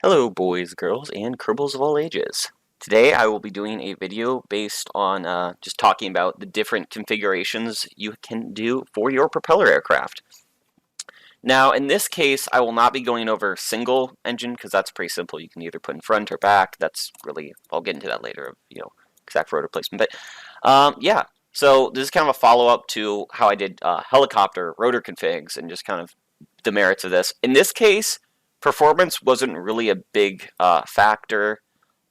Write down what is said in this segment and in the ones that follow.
Hello boys, girls, and Kerbals of all ages. Today I will be doing a video based on just talking about the different configurations you can do for your propeller aircraft. Now in this case I will not be going over single engine because that's pretty simple. You can either put in front or back. That's really, I'll get into that later of, exact rotor placement. But yeah, so this is kind of a follow-up to how I did helicopter rotor configs and just kind of the merits of this. In this case, performance wasn't really a big factor.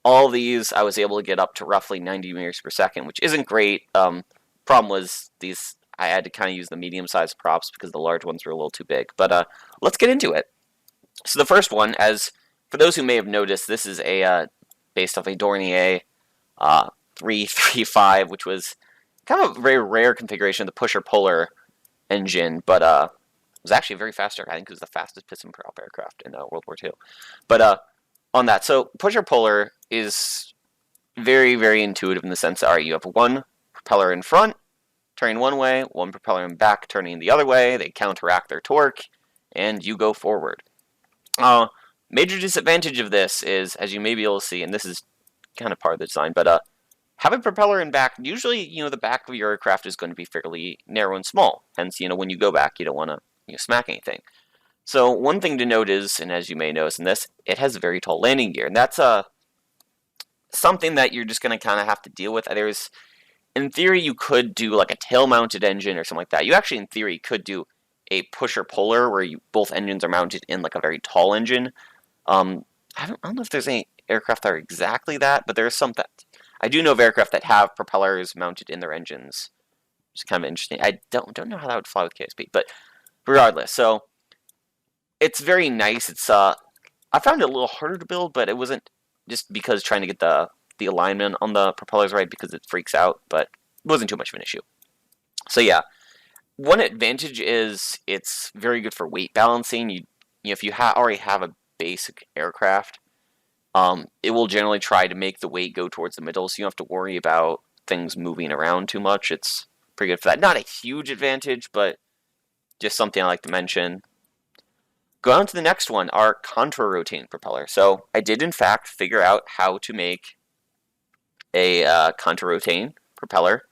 All these I was able to get up to roughly 90 meters per second, which isn't great. Problem was these I had to kind of use the medium-sized props because the large ones were a little too big. But let's get into it. So the first one, as for those who may have noticed, this is a based off a Dornier 335, which was kind of a very rare configuration of the pusher-puller engine, but it was actually a very fast aircraft. I think it was the fastest piston prop aircraft in World War II. But on that, so pusher-puller is very, very intuitive in the sense that, all right, you have one propeller in front, turning one way, one propeller in back, turning the other way. They counteract their torque, and you go forward. Major disadvantage of this is, as you may be able to see, and this is kind of part of the design, but having propeller in back, usually, the back of your aircraft is going to be fairly narrow and small. Hence, when you go back, you don't want to smack anything. So one thing to note is, and as you may notice in this, it has very tall landing gear, and that's something that you're just going to kind of have to deal with. In theory, you could do like a tail-mounted engine or something like that. You actually, in theory, could do a pusher-puller where both engines are mounted in like a very tall engine. I don't know if there's any aircraft that are exactly that, but there are some that I do know of aircraft that have propellers mounted in their engines. It's kind of interesting. I don't know how that would fly with KSP, but regardless, so it's very nice. It's I found it a little harder to build, but it wasn't just because trying to get the alignment on the propellers right because it freaks out, but it wasn't too much of an issue. So yeah, one advantage is it's very good for weight balancing. If you already have a basic aircraft, it will generally try to make the weight go towards the middle, so you don't have to worry about things moving around too much. It's pretty good for that. Not a huge advantage, but just something I like to mention. Go on to the next one, our contra-rotating propeller. So I did, in fact, figure out how to make a contra-rotating propeller.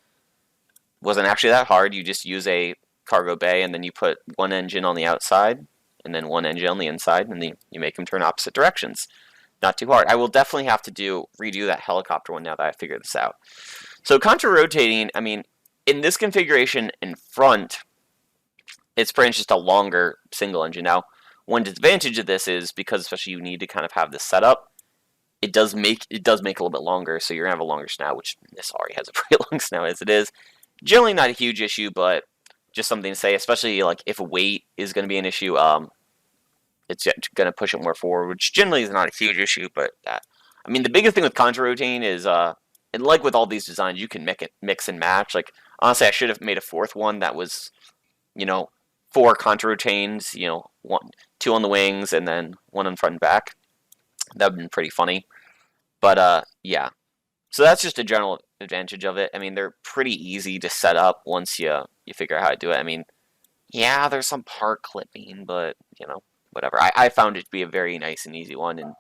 Wasn't actually that hard. You just use a cargo bay, and then you put one engine on the outside, and then one engine on the inside, and then you make them turn opposite directions. Not too hard. I will definitely have to redo that helicopter one now that I figured this out. So contra-rotating, I mean, in this configuration in front, it's pretty much just a longer single engine. Now, one disadvantage of this is because especially you need to kind of have this set up, it does make a little bit longer, so you're gonna have a longer snout, which this already has a pretty long snout as it is. Generally not a huge issue, but just something to say, especially like if weight is going to be an issue. It's going to push it more forward, which generally is not a huge issue, but I mean, the biggest thing with contra-rotating is, and like with all these designs, you can mix and match. Like, honestly, I should have made a fourth one that was, 4 contra-rotains, two on the wings, and then one on front and back. That would have been pretty funny. But, yeah. So that's just a general advantage of it. I mean, they're pretty easy to set up once you figure out how to do it. I mean, yeah, there's some part clipping, but, whatever. I found it to be a very nice and easy one, and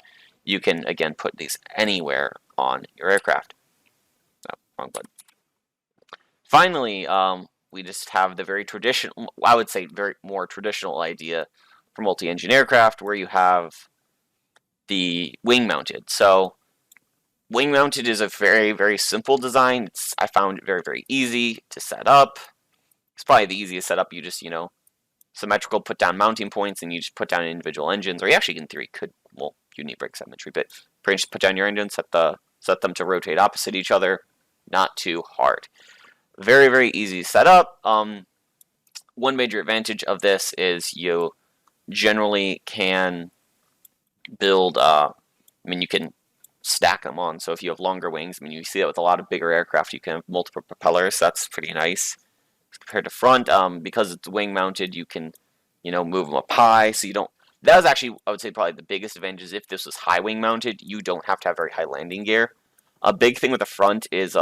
you can, again, put these anywhere on your aircraft. Oh, wrong button. Finally, we just have the very traditional, I would say very more traditional idea for multi-engine aircraft where you have the wing-mounted. So wing-mounted is a very, very simple design. I found it very, very easy to set up. It's probably the easiest setup. You just, symmetrical put down mounting points and you just put down individual engines, or you actually in theory could, well, you need brake symmetry, but pretty much just put down your engines, set them to rotate opposite each other. Not too hard. Very, very easy to set up. One major advantage of this is you generally can build, you can stack them on. So if you have longer wings, you see that with a lot of bigger aircraft, you can have multiple propellers. That's pretty nice. Compared to front, because it's wing mounted, you can, move them up high, so you don't. That was actually, I would say, probably the biggest advantage. If this was high wing mounted, you don't have to have very high landing gear. A big thing with the front is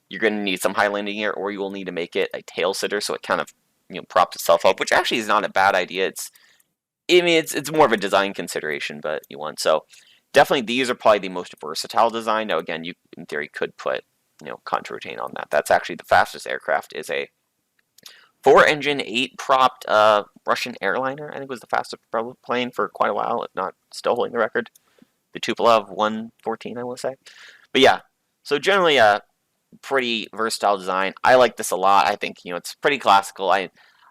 you're going to need some high landing gear, or you will need to make it a tail sitter, so it kind of props itself up, which actually is not a bad idea. I mean, it's more of a design consideration, but you want so definitely these are probably the most versatile design. Now, again, you in theory could put contra-rotain on that. That's actually the fastest aircraft is a four-engine, eight-propped Russian airliner. I think was the fastest plane for quite a while, if not still holding the record. The Tupolev 114, I will say. But yeah, so generally a pretty versatile design. I like this a lot. I think it's pretty classical.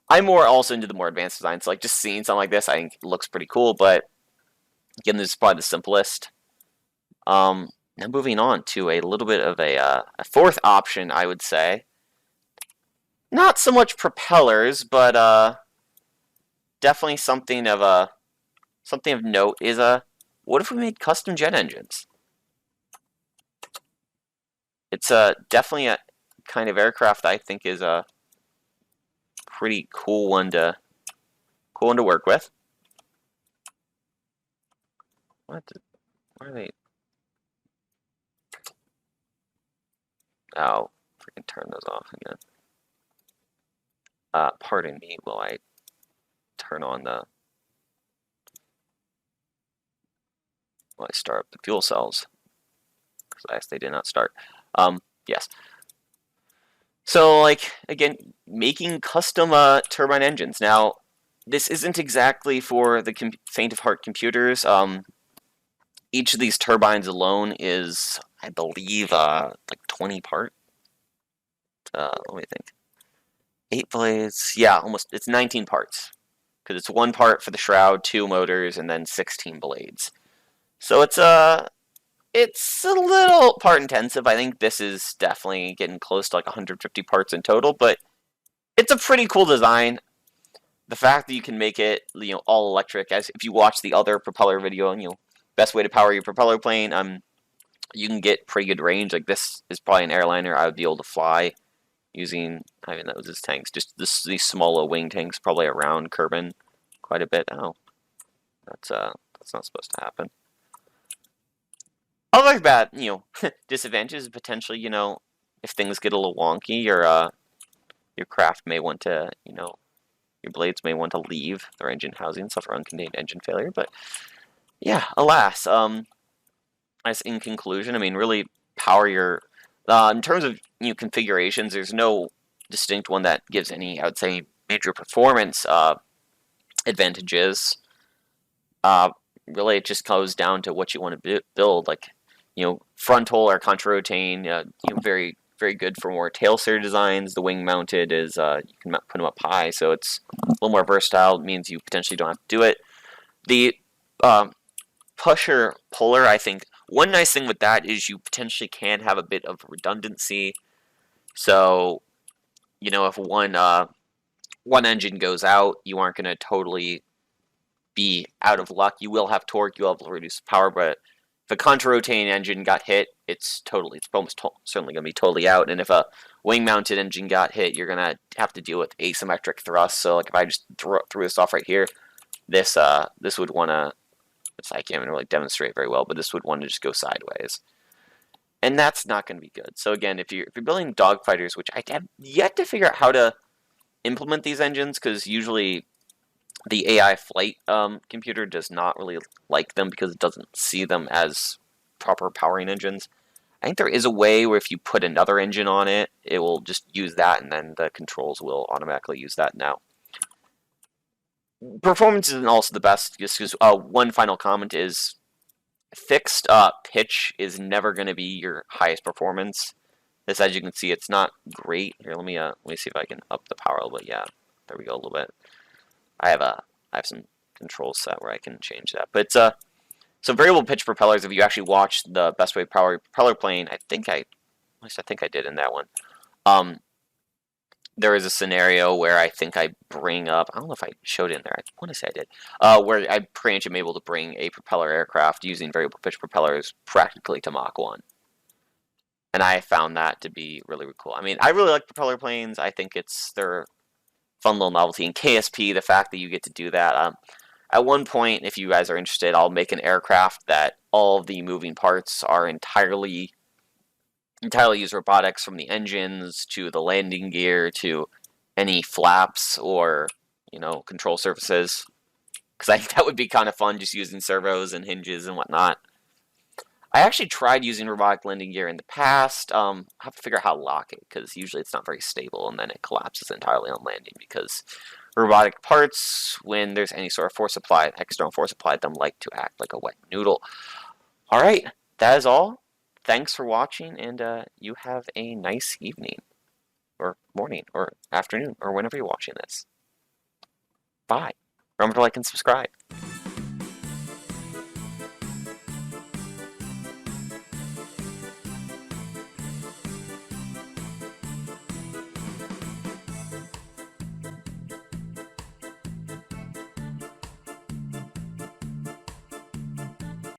I'm more also into the more advanced designs. So like just seeing something like this, I think it looks pretty cool. But again, this is probably the simplest. Now moving on to a little bit of a fourth option, I would say. Not so much propellers, but definitely something of note is what if we made custom jet engines? It's definitely a kind of aircraft I think is a pretty cool one to work with. Why are they? Oh, freaking turn those off again. Pardon me while I turn on while I start up the fuel cells. Because they did not start. Yes. So, like, again, making custom turbine engines. Now, this isn't exactly for the faint of heart computers. Each of these turbines alone is, I believe, like 20 part. Let me think. 8 blades. Yeah, almost. It's 19 parts. Because it's 1 part for the shroud, 2 motors, and then 16 blades. So it's a little part intensive. I think this is definitely getting close to like 150 parts in total, but it's a pretty cool design. The fact that you can make it, all electric, as if you watch the other propeller video, and best way to power your propeller plane, you can get pretty good range. Like this is probably an airliner I would be able to fly using. I mean, that was his tanks, just these smaller wing tanks, probably around Kerbin quite a bit. Oh, that's not supposed to happen. Other bad, disadvantages potentially, if things get a little wonky, your craft may want to, your blades may want to leave their engine housing, suffer uncontained engine failure. But yeah, alas, as in conclusion, I mean, really power your, in terms of configurations, there's no distinct one that gives any, I would say, major performance advantages. Really, it just goes down to what you want to build, like. Frontal or contra-rotain, very, very good for more tail-steer designs. The wing-mounted is, you can put them up high, so it's a little more versatile. It means you potentially don't have to do it. The pusher-puller, I think, one nice thing with that is you potentially can have a bit of redundancy. So, if one engine goes out, you aren't going to totally be out of luck. You will have torque, you'll have reduced power, but if a contra-rotating engine got hit, it's almost certainly going to be totally out. And if a wing-mounted engine got hit, you're going to have to deal with asymmetric thrust. So, like, if I just threw this off right here, this would want to, I can't even really demonstrate very well, but this would want to just go sideways. And that's not going to be good. So, again, if you're building dogfighters, which I have yet to figure out how to implement these engines, because usually the AI flight computer does not really like them because it doesn't see them as proper powering engines. I think there is a way where if you put another engine on it, it will just use that, and then the controls will automatically use that now. Performance isn't also the best, just because one final comment is fixed pitch is never going to be your highest performance. This, as you can see, it's not great. Here, let me see if I can up the power a little bit. Yeah, there we go, a little bit. I have some controls set where I can change that. But so variable pitch propellers, if you actually watch the best way to power your propeller plane, at least I think I did in that one. There is a scenario where I think I bring up, I don't know if I showed it in there, I want to say I did, where I pretty much am able to bring a propeller aircraft using variable pitch propellers practically to Mach 1. And I found that to be really, really cool. I mean, I really like propeller planes. I think they're fun little novelty. And KSP, the fact that you get to do that. At one point, if you guys are interested, I'll make an aircraft that all of the moving parts are entirely use robotics, from the engines to the landing gear to any flaps or control surfaces. because I think that would be kind of fun, just using servos and hinges and whatnot. I actually tried using robotic landing gear in the past. I have to figure out how to lock it, because usually it's not very stable, and then it collapses entirely on landing, because robotic parts, when there's any sort of force applied, external force applied, them like to act like a wet noodle. Alright, that is all. Thanks for watching, and you have a nice evening, or morning, or afternoon, or whenever you're watching this. Bye. Remember to like and subscribe.